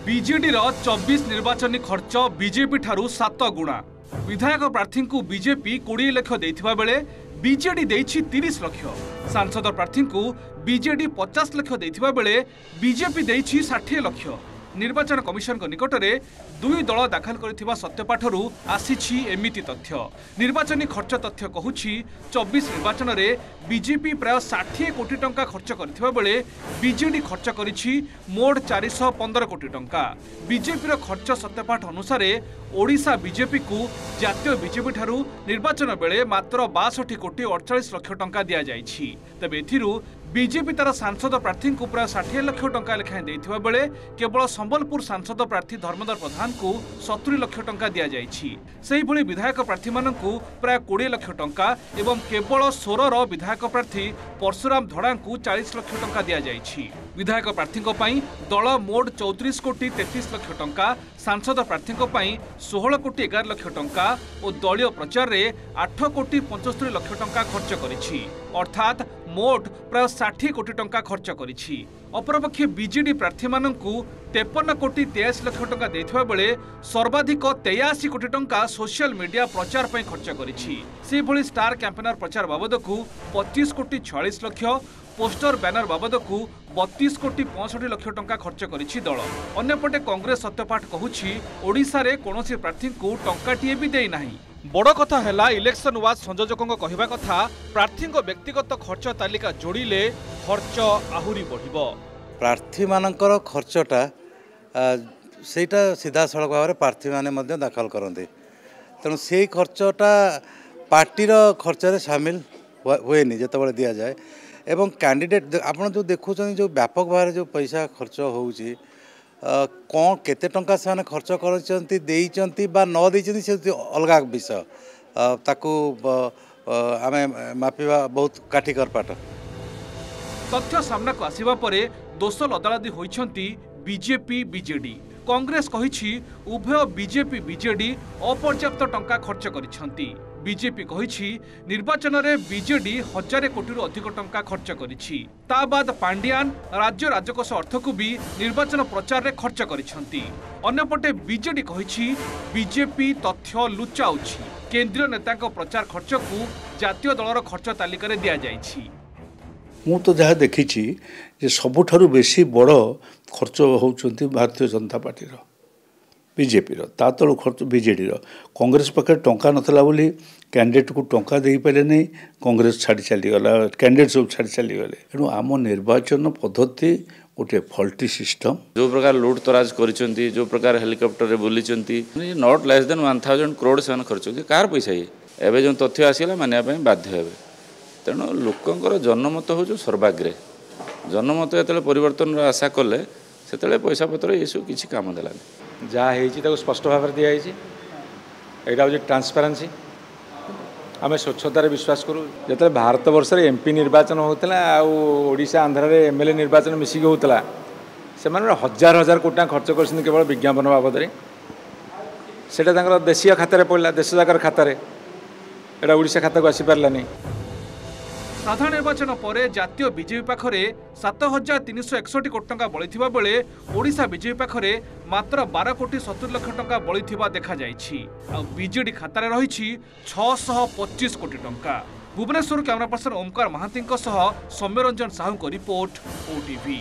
BJD 24 निर्वाचन खर्च BJP ठारू 7 गुणा। विधायक प्रार्थी को बीजेपी 20 लाख देथिबा बेले बीजेडी देछि 30 लाख। सांसद प्रार्थी को बीजेडी 50 लाख देथिबा बेले बीजेपी देछि 60 लाख। निर्वाचन कमिशन निकट में 2 दल दाखल कर सत्यपाठरू आसी एमिति तथ्य। निर्वाचन खर्च तथ्य कहूछि 24 निर्वाचन में बीजेपी प्राय 60 कोटी टंका खर्च करथिबा बेले बीजेडी खर्च करिछि मोट 415 कोटी टंका। बीजेपी खर्च सत्यपाठ अनुसार ओडिशा बीजेपी को जातीय बीजेपी ठारू निर्वाचन बेले मात्र 62 कोटी 48 लाख टंका दिया जाइछि। तबे एथिरू बीजेपी तार सांसद प्रार्थी को प्राय 60 लाख टंका लेखाएं देथिबा बेले केवल संबलपुर सांसद प्रार्थी धर्मधर प्रधान को 70 लाख टंका दिया जाइछि। सेही भली विधायक प्रार्थी मानकु प्राय 20 लाख टंका एवं केवल सोरर विधायक प्रार्थी परशुराम धड़ा को 40 लाख टंका दिया जाइछि। विधायक प्रार्थी दल मोट 34 कोटी 33 लाख टंका, सांसद प्रार्थी 16 कोटी 11 लाख टंका और दलीय प्रचार रे 8 कोटी 75 लाख टंका खर्च करिछि। अर्थात मोट प्राय 60 कोटी टंका खर्च करिछि। अपरपक्षे बीजेडी प्रार्थी मानकु 53 कोटी 23 लाख टंका देथिबा बेले सर्वाधिक 83 कोटी टंका सोशल मीडिया प्रचार पई खर्च करिछि। से भली स्टार कैंपेनर प्रचार बाबदकु 25 कोटी 46 लाख, पोस्टर बैनर बाबदकु 32 कोटी 65 लाख टंका खर्च करिछि दल। अन्यपटे कांग्रेस सत्यपाठ कहूछि ओडिशा रे कोनोसी प्रार्थी को टंकाटिए भी देई नाही। बड़ कथा हैला इलेक्शन वाच संयोजकों कहवा कथा प्रार्थी व्यक्तिगत खर्च तालिका जोड़िले खर्च आहुरी बढ़िबो। प्रार्थी मानकर खर्चटा सेटा सीधा सड़क भाव में प्रार्थी माने दाखल करते, तेणु से खर्चटा पार्टी खर्च सामिल हुए जिते दि जाए। एवं कैंडिडेट आपड़ जो देखुं जो व्यापक भाव में जो पैसा खर्च होउची कौन केते टंका से खर्च करते बा न देइचंती से अलग विषय, ताकू आमे मापिबा बहुत काठिकर पाठ। तथ्य सामना को आसिबा परे दोष लदालदी होइछंती बीजेपी बीजेडी। कांग्रेस कहिछि उभय बीजेपी बीजेडी अपर्याप्त टंका खर्च करिछंती। बीजेपी कहिछि निर्वाचन रे बीजेडी 1000 कोटी अधिक टंका खर्च करिछि। ता बाद पांड्यान राज्य राजकोष अर्थ को भी निर्वाचन प्रचार रे खर्च करिछंती। अन्यपटे बीजेडी कहिछि बीजेपी तथ्य लुचाउछि। केंद्रीय नेता प्रचार खर्च को जातीय दलर खर्च तालिका रे दिया जाइछि। मु तो जहाँ देखी सबुठारु बेसी बड़ खर्च होउचंती भारतीय जनता पार्टी बीजेपी ता तल खर्च बीजेडी कांग्रेस पाखे टंका नथला बोली कैंडिडेट को टंका दे पारे नहीं, कांग्रेस छाड़ी चलीगला, कैंडिडेट सब छाड़ी चलीगले। तेणु आम निर्वाचन पद्धति गोटे फल्टी सिस्टम। जो प्रकार लुट तराज करिसेंती, जो प्रकार helicopter bully not less than 1000 crore से खर्च कार पैसा ये एवं जो तथ्य आसला मानिया बाध्य हे। तेणु लोकंर जनमत हूँ सर्वाग्रे। जनमत जो परिवर्तन आशा कले से पैसा पत्र ये सब किसी काम देलानी। जहाँ स्पष्ट भाव में दिखाई यहाँ हूँ ट्रांसपेरेंसी। आम स्वच्छतार विश्वास करूँ। जो भारत वर्ष एमपी निर्वाचन होता ओडिशा आंध्र एमएलए निर्वाचन मिसिक होता से हजार हजार कोटी खर्च कर केवल विज्ञापन बाबद से देशीय खाता पड़ा, देश जाकर खाता यहाँ ओडिशा खाता को आसी पारानी। साधारण निर्वाचन पर जातीय बीजेपी पाखरे 7361 कोटी टंका बळिथिबा बेले ओडिशा बीजेपी पाखरे मात्र 12 कोटी 70 लाख टंका बळिथिबा देखा जाइछि। आ बीजेडी खातारे रहिछि 625 कोटी टंका। भुवनेश्वर कैमरा पर्सन ओमकार महांती सौम्यरंजन साहू को रिपोर्ट, ओटीवी।